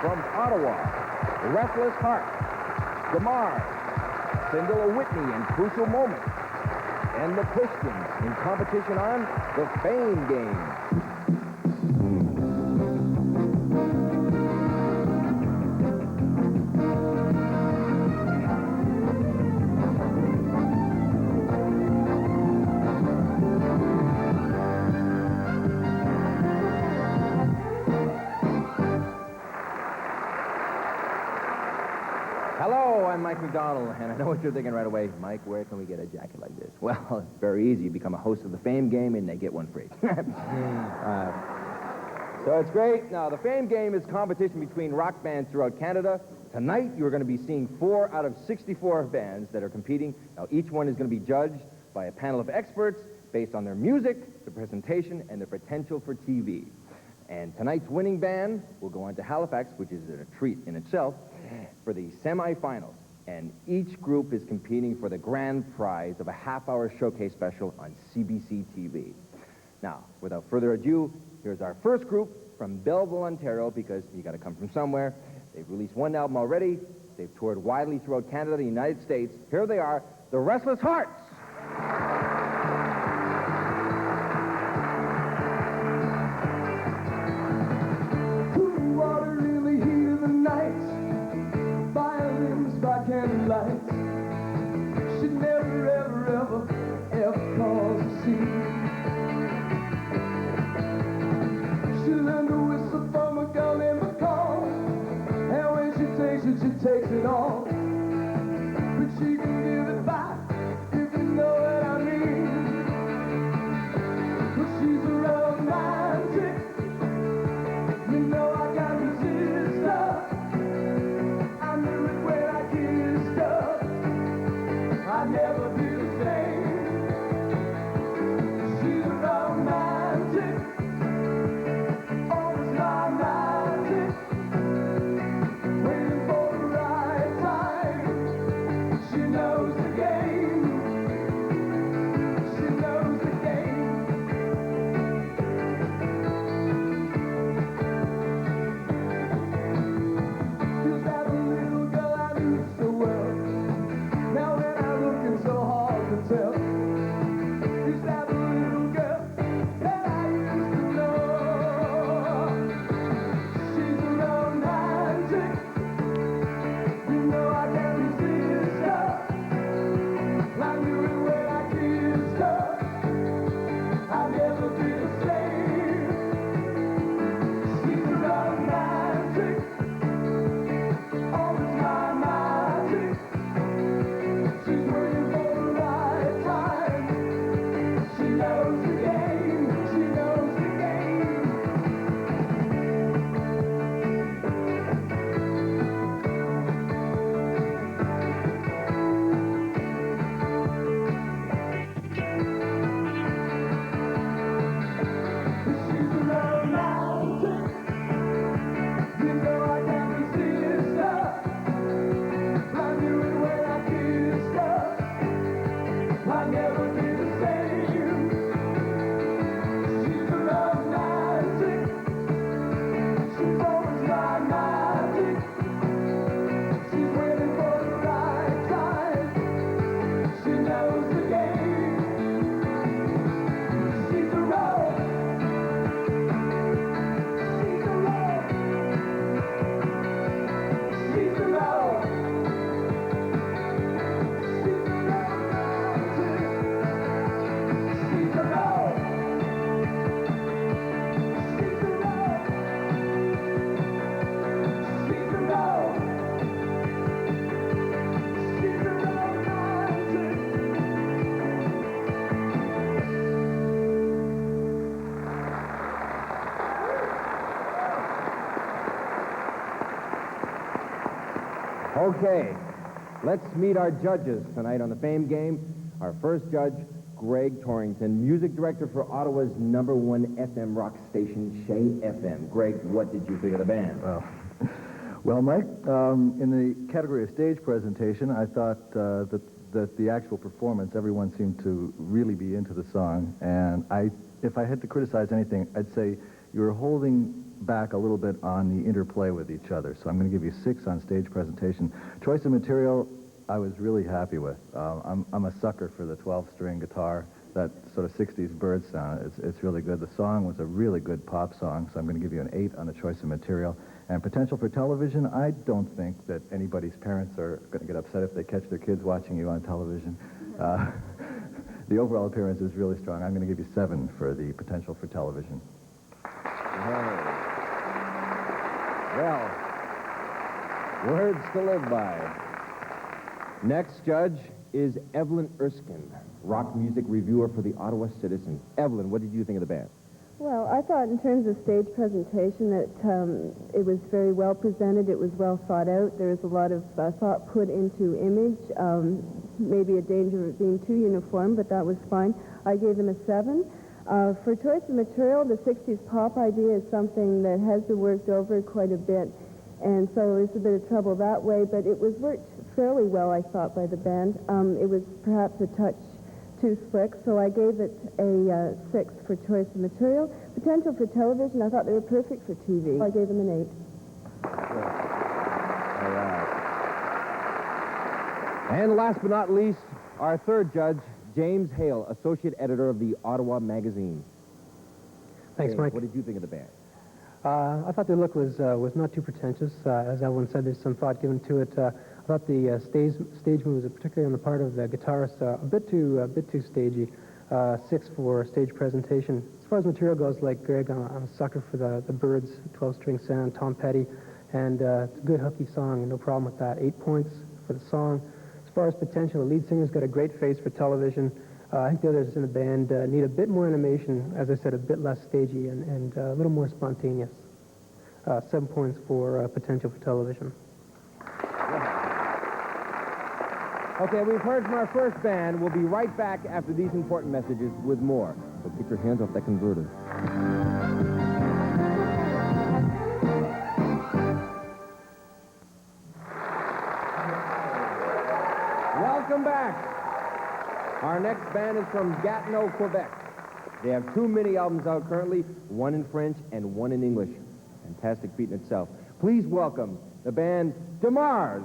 From Ottawa, the Restless Heart, DeMar, Cinderella Whitney and Crucial Moment, and the Pushkins in competition on the Fame Game. Hello, I'm Mike McDonald, and I know what you're thinking right away. Mike, where can we get a jacket like this? Well, it's very easy. You become a host of the Fame Game, and they get one free. So it's great. Now, the Fame Game is competition between rock bands throughout Canada. Tonight, you're going to be seeing 4 out of 64 bands that are competing. Now, each one is going to be judged by a panel of experts based on their music, their presentation, and their potential for TV. And tonight's winning band will go on to Halifax, which is a treat in itself, for the semifinals. And each group is competing for the grand prize of a half-hour showcase special on CBC TV. Now, without further ado, here's our first group from Belleville, Ontario, because you got to come from somewhere. They've released 1 album already. They've toured widely throughout Canada, the United States. Here they are, the Restless Hearts. Lights. She never, ever, ever, ever calls a scene. She learned to whistle from a girl named McCall, and when she takes it all. But she can give it back, if you know what I mean. Well, she's a romantic, you know I can't resist her. I knew it when I kissed her. I'd never be the same. She's a romantic, always romantic, waiting for the right time. She knows the game. She knows the game. Feels like a little girl I knew so well. Now when I look, it's so hard to tell. Is that the little girl that I used to know? She's a romantic, you know I can't resist her. I knew it when I kissed her. I'll never be the same. She's a romantic, always my magic. She's waiting for the right time. She knows the game. She knows the game. She's a romantic. You know I can't resist her. I knew it when I kissed her. I'll never be the same. She's a romantic. She's always my magic. She's waiting for the right time. She knows the game. She's a road. She's a road. She's a road. She's a romantic. She's a road. She's a road. She's a road. She's a romantic. Okay, let's meet our judges tonight on the Fame Game. Our first judge, Greg Torrington, music director for Ottawa's #1 FM rock station, Shay FM. Greg, what did you think of the band? Well, Mike, in the category of stage presentation, I thought that the actual performance, everyone seemed to really be into the song. And if I had to criticize anything, I'd say you were holding back a little bit on the interplay with each other. So I'm going to give you 6 on stage presentation. Choice of material, I was really happy with. I'm a sucker for the 12-string guitar, that sort of 60s bird sound. It's really good. The song was a really good pop song, so I'm going to give you an 8 on the choice of material. And potential for television, I don't think that anybody's parents are going to get upset if they catch their kids watching you on television. The overall appearance is really strong. I'm going to give you 7 for the potential for television. Well, words to live by. Next judge is Evelyn Erskine, rock music reviewer for the Ottawa Citizen. Evelyn, what did you think of the band? Well, I thought in terms of stage presentation that it was very well presented. It was well thought out. There was a lot of thought put into image. Maybe a danger of being too uniform, but that was fine. I gave them a 7. For choice of material, the 60s pop idea is something that has been worked over quite a bit, and so there's a bit of trouble that way, but it was worked fairly well, I thought, by the band. It was perhaps a touch too slick, so I gave it a 6 for choice of material. Potential for television, I thought they were perfect for TV. I gave them an 8. All right. And last but not least, our third judge, James Hale, associate editor of the Ottawa Magazine. Thanks, James, Mike. what did you think of the band? I thought the look was not too pretentious. As Evelyn said, there's some thought given to it. I thought the stage moves, particularly on the part of the guitarist, a bit too stagey. 6 for stage presentation. As far as material goes, like Greg, I'm a sucker for the Byrds, 12-string sound, Tom Petty, and it's a good hooky song, and no problem with that. 8 points for the song. As far as potential, the lead singer's got a great face for television. I think the others in the band need a bit more animation, as I said, a bit less stagey and a little more spontaneous. 7 points for potential for television. Okay, we've heard from our first band. We'll be right back after these important messages with more. So get your hands off that converter. Welcome back. Our next band is from Gatineau, Quebec. They have 2 mini albums out currently, one in French and one in English. Fantastic feat in itself. Please welcome the band De Mars.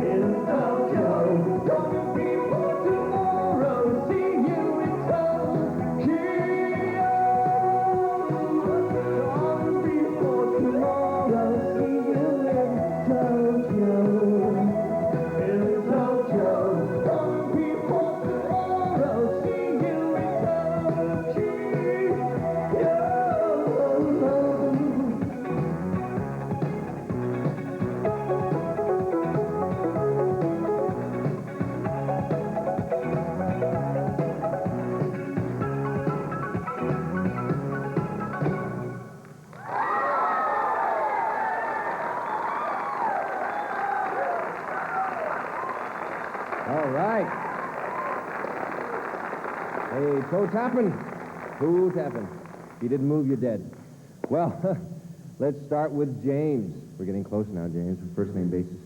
In Tokyo. Okay, toe tapping. Toe tapping. If you didn't move, you're dead. Well, let's start with James. We're getting close now, James, first name basis.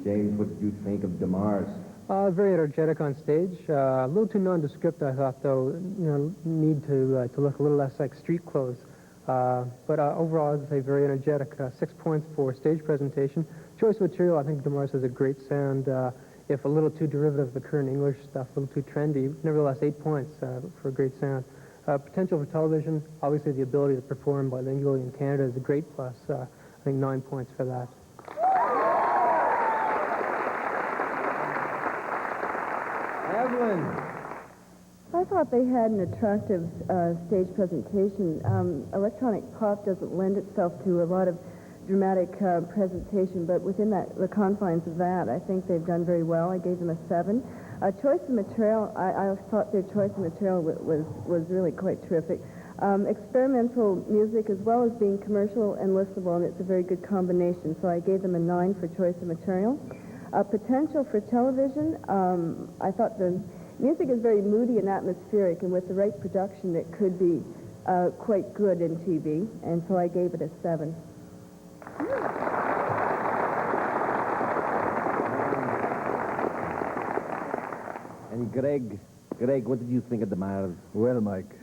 James, what did you think of DeMars? Very energetic on stage. A little too nondescript, I thought, though. You know, need to look a little less like street clothes. But overall, I'd say very energetic. 6 points for stage presentation. Choice of material, I think DeMars has a great sound. If a little too derivative of the current English stuff, a little too trendy, nevertheless 8 points for a great sound. Potential for television, obviously the ability to perform bilingually in Canada is a great plus. I think 9 points for that. Evelyn. I thought they had an attractive stage presentation. Electronic pop doesn't lend itself to a lot of dramatic presentation, but within the confines of that, I think they've done very well. I gave them a 7. Choice of material, I thought their choice of material was really quite terrific. Experimental music as well as being commercial and listenable, and it's a very good combination, so I gave them a 9 for choice of material. Potential for television, I thought the music is very moody and atmospheric, and with the right production, it could be quite good in TV, and so I gave it a 7. And Greg, what did you think of DeMars? Well, Mike,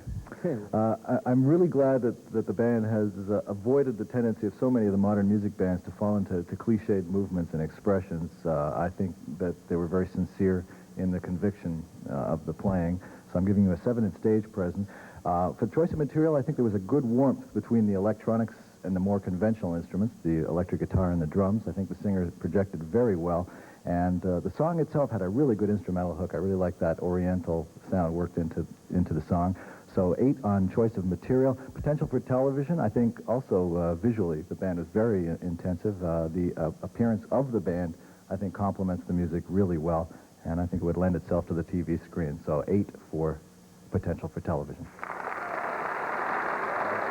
I'm really glad that the band has avoided the tendency of so many of the modern music bands to fall into cliched movements and expressions. I think that they were very sincere in the conviction of the playing. So I'm giving you a 7 in stage presence. For choice of material, I think there was a good warmth between the electronics and the more conventional instruments, the electric guitar and the drums. I think the singer projected very well. And the song itself had a really good instrumental hook. I really like that oriental sound worked into the song. So 8 on choice of material. Potential for television, I think also visually the band was very intensive. The appearance of the band, I think, complements the music really well, and I think it would lend itself to the TV screen. So 8 for potential for television.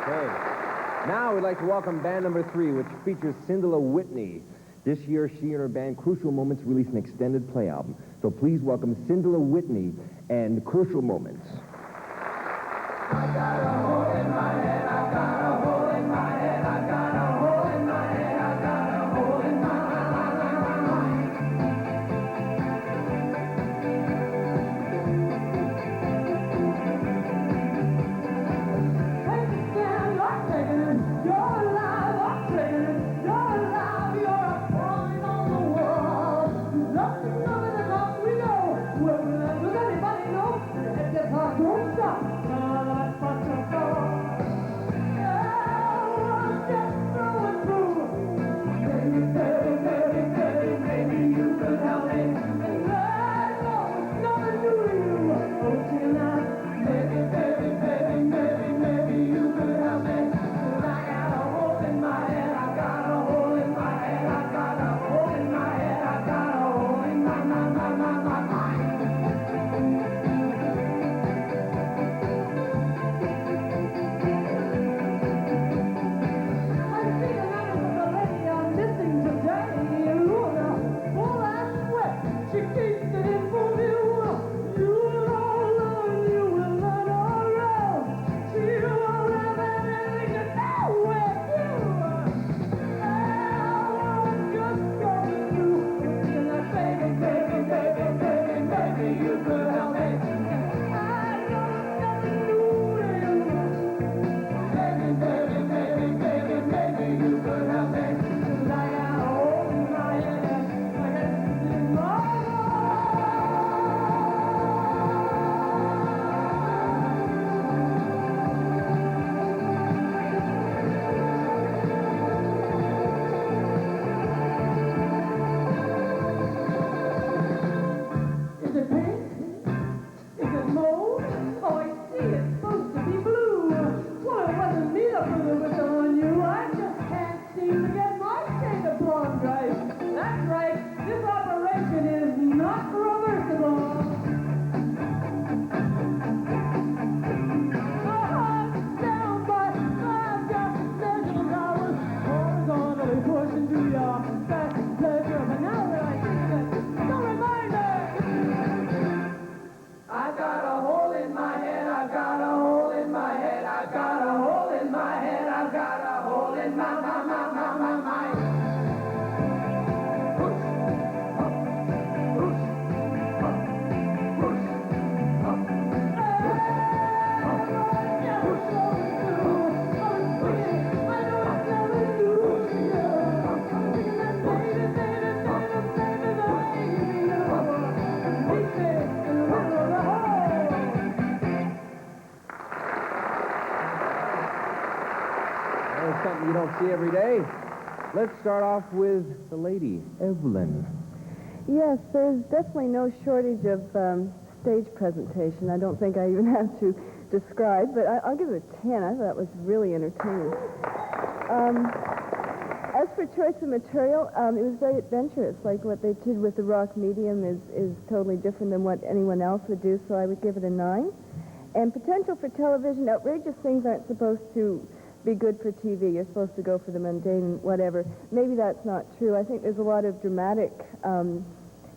Okay. Now we'd like to welcome band number 3, which features Cindela Whitney. This year, she and her band Crucial Moments released an extended play album. So please welcome Cindela Whitney and Crucial Moments. I got a hole in my head, I got a hole in my head, I got a hole in my head, I got a hole in my mind. Take a stand, I'm taking it, you're alive, I'm taking it, you're alive, you're a point on the wall. Nothing of it enough, we know, where we let does anybody know? It gets hard, don't stop. I've got a hole in my head, I've got a hole in my mind. Push, up, push, up, push, up, There's something you don't see every day. Let's start off with the lady, Evelyn. Yes, there's definitely no shortage of stage presentation. I don't think I even have to describe, but I'll give it a 10. I thought it was really entertaining. As for choice of material, it was very adventurous. Like what they did with the rock medium is totally different than what anyone else would do, so I would give it a 9. And potential for television, outrageous things aren't supposed to be good for TV. You're supposed to go for the mundane, whatever. Maybe that's not true. I think there's a lot of dramatic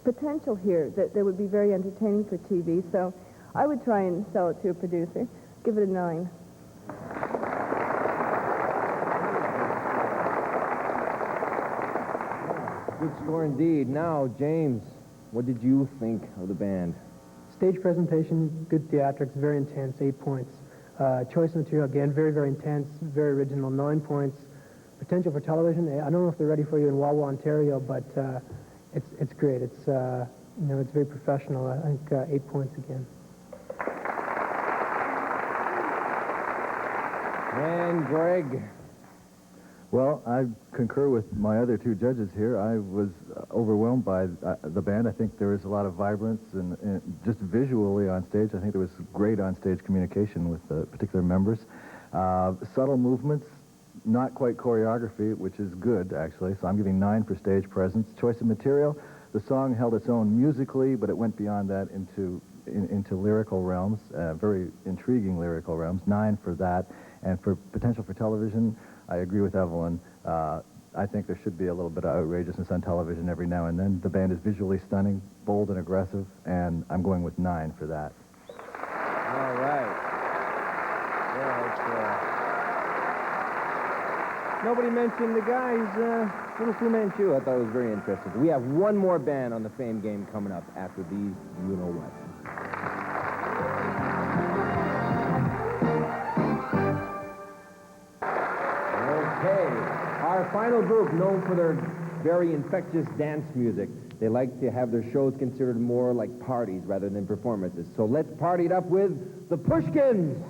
potential here that would be very entertaining for TV. So I would try and sell it to a producer. Give it a 9. Good score indeed. Now, James, what did you think of the band? Stage presentation, good theatrics, very intense, 8 points. Choice of material, again, very, very intense, very original, 9 points. Potential for television, I don't know if they're ready for you in Wawa, Ontario, but it's great. It's it's very professional. I think 8 points again. And Greg. Well, I concur with my other two judges here. I was overwhelmed by the band. I think there was a lot of vibrance and just visually on stage. I think there was great on-stage communication with the particular members. Subtle movements, not quite choreography, which is good, actually. So I'm giving 9 for stage presence. Choice of material, the song held its own musically, but it went beyond that into lyrical realms, very intriguing lyrical realms. 9 for that. And for potential for television, I agree with Evelyn. I think there should be a little bit of outrageousness on television every now and then. The band is visually stunning, bold and aggressive, and I'm going with 9 for that. All right. Yeah, nobody mentioned the guys' little Fu Manchu. I thought it was very interesting. We have one more band on the Fame Game coming up after these you-know-what. Our final group, known for their very infectious dance music, they like to have their shows considered more like parties rather than performances. So let's party it up with the Pushkins.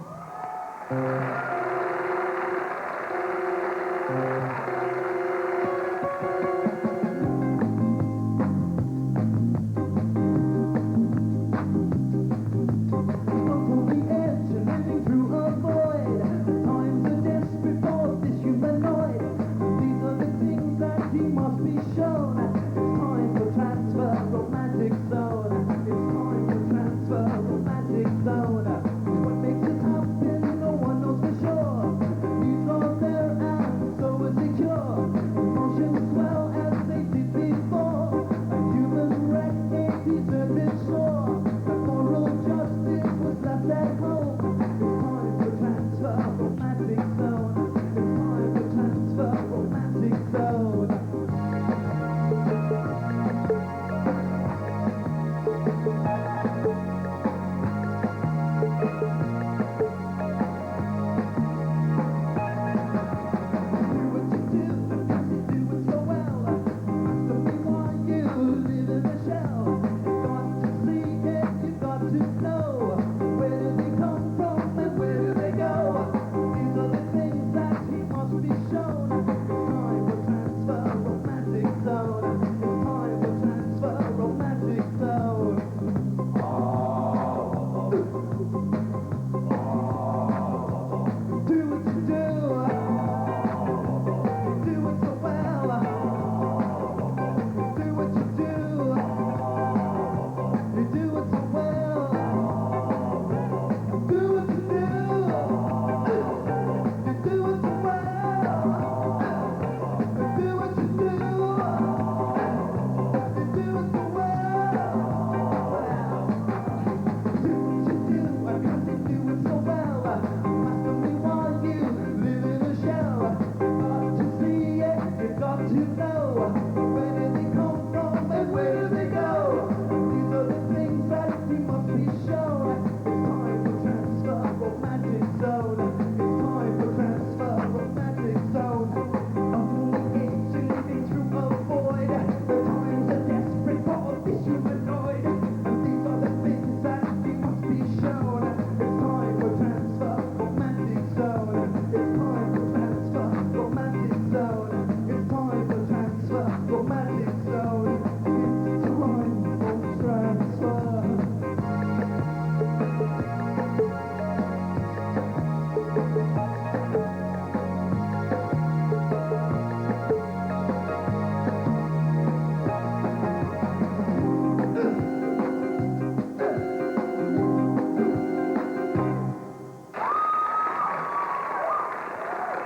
What makes it happen, no one knows for sure. He's all there and so is secure.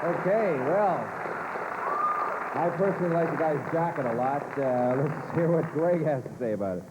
Okay, well, I personally like the guy's jacket a lot. Let's hear what Greg has to say about it.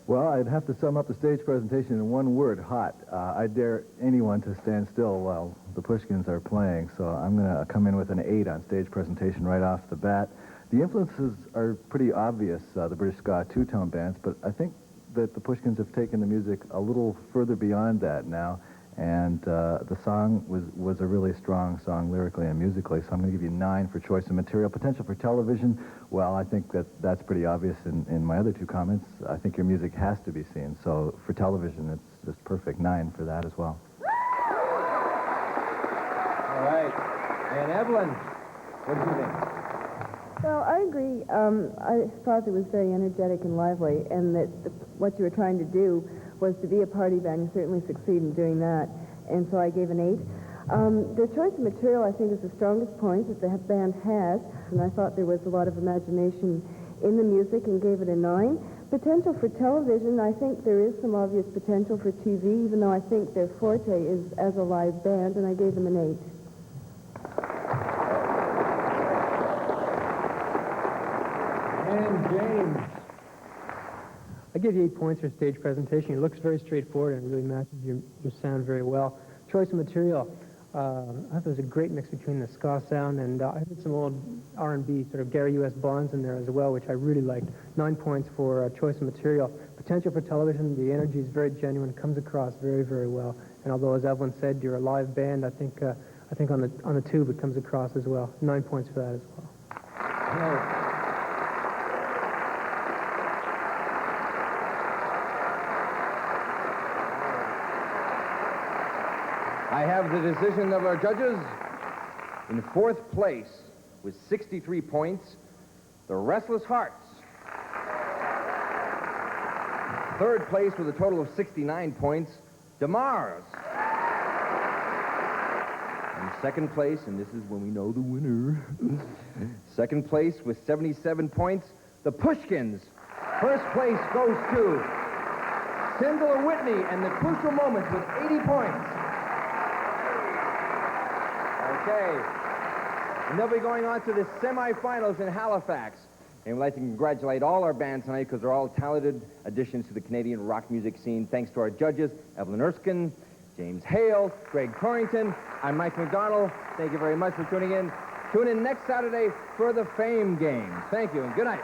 Well, I'd have to sum up the stage presentation in one word: hot. I dare anyone to stand still while the Pushkins are playing, so I'm going to come in with an 8 on stage presentation right off the bat. The influences are pretty obvious, the British ska two-tone bands, but I think that the Pushkins have taken the music a little further beyond that now, and the song was a really strong song lyrically and musically, so I'm going to give you 9 for choice of material. Potential for television, well, I think that's pretty obvious in my other 2 comments. I think your music has to be seen, so for television, it's just perfect. 9 for that as well. All right. And Evelyn, what do you think? Well, I agree. I thought it was very energetic and lively, and that what you were trying to do was to be a party band. You certainly succeed in doing that, and so I gave an 8. Their choice of material, I think, is the strongest point that the band has, and I thought there was a lot of imagination in the music and gave it a 9. Potential for television, I think there is some obvious potential for TV, even though I think their forte is as a live band, and I gave them an 8. And James. I give you 8 points for stage presentation. It looks very straightforward and really matches your sound very well. Choice of material. I thought there was a great mix between the ska sound and I heard some old R&B, sort of Gary U.S. Bonds in there as well, which I really liked. 9 points for choice of material. Potential for television. The energy is very genuine, comes across very, very well. And although, as Evelyn said, you're a live band, I think on the tube it comes across as well. 9 points for that as well. Well, I have the decision of our judges. In 4th place with 63 points, the Restless Hearts. 3rd place with a total of 69 points, DeMars. And 2nd place, and this is when we know the winner, 2nd place with 77 points, the Pushkins. 1st place goes to Cyndala Whitney and the Crucial Moments with 80 points. Okay. And they'll be going on to the semifinals in Halifax. And we'd like to congratulate all our bands tonight because they're all talented additions to the Canadian rock music scene. Thanks to our judges, Evelyn Erskine, James Hale, Greg Torrington. I'm Mike McDonald. Thank you very much for tuning in. Tune in next Saturday for the Fame Game. Thank you and good night.